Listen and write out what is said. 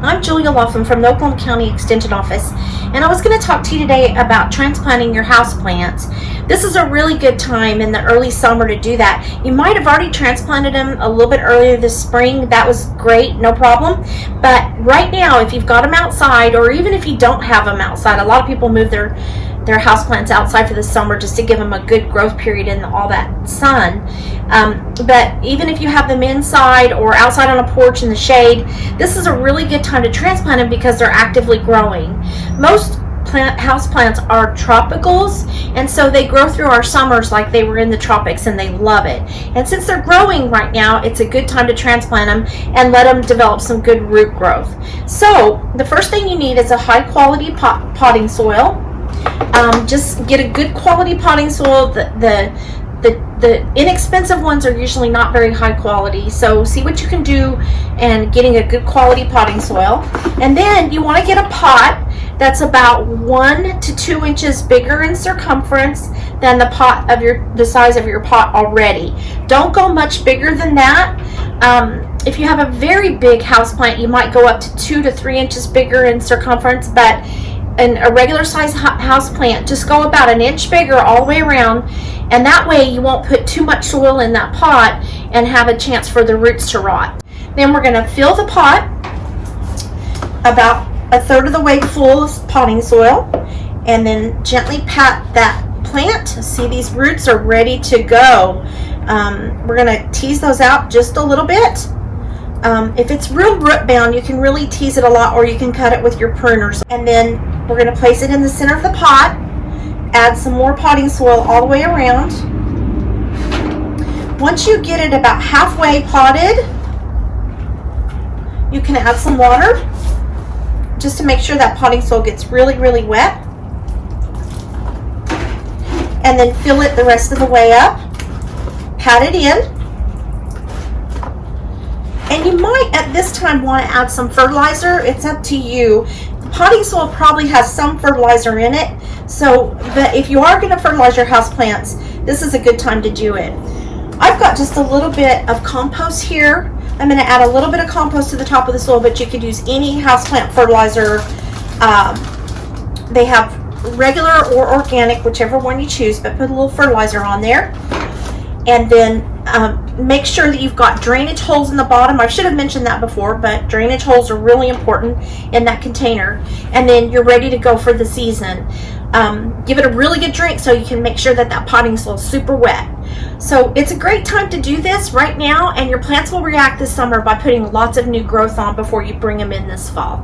I'm Julia Laughlin from the Oklahoma County Extension Office, and I was going to talk to you today about transplanting your houseplants. This is a really good time in the early summer to do that. You might have already transplanted them a little bit earlier this spring. That was great, no problem. But right now, if you've got them outside, or even if you don't have them outside, a lot of people move their houseplants outside for the summer just to give them a good growth period in all that sun. But even if you have them inside or outside on a porch in the shade, this is a really good time to transplant them because they're actively growing. Most houseplants are tropicals, and so they grow through our summers like they were in the tropics, and they love it. And since they're growing right now, it's a good time to transplant them and let them develop some good root growth. So the first thing you need is a high quality potting soil. Just get a good quality potting soil. The inexpensive ones are usually not very high quality, so see what you can do and getting a good quality potting soil. And then you want to get a pot that's about 1 to 2 inches bigger in circumference than the size of your pot already. Don't go much bigger than that. If you have a very big houseplant, you might go up to 2 to 3 inches bigger in circumference, but in a regular size house plant, just go about 1 inch bigger all the way around, and that way you won't put too much soil in that pot and have a chance for the roots to rot. Then we're going to fill the pot about 1/3 of the way full of potting soil, and then gently pat that plant. See, these roots are ready to go. We're going to tease those out just a little bit. If it's real root bound, you can really tease it a lot, or you can cut it with your pruners. And then we're going to place it in the center of the pot, add some more potting soil all the way around. Once you get it about halfway potted, you can add some water just to make sure that potting soil gets really, really wet. And then fill it the rest of the way up. Pat it in. And you might at this time want to add some fertilizer. It's up to you. The potting soil probably has some fertilizer in it, but if you are going to fertilize your houseplants, this is a good time to do it. I've got just a little bit of compost here. I'm going to add a little bit of compost to the top of the soil, but you could use any houseplant fertilizer. They have regular or organic, whichever one you choose, but put a little fertilizer on there. And then make sure that you've got drainage holes in the bottom. I should have mentioned that before, but drainage holes are really important in that container. And then you're ready to go for the season. Give it a really good drink so you can make sure that potting soil is super wet. So it's a great time to do this right now, and your plants will react this summer by putting lots of new growth on before you bring them in this fall.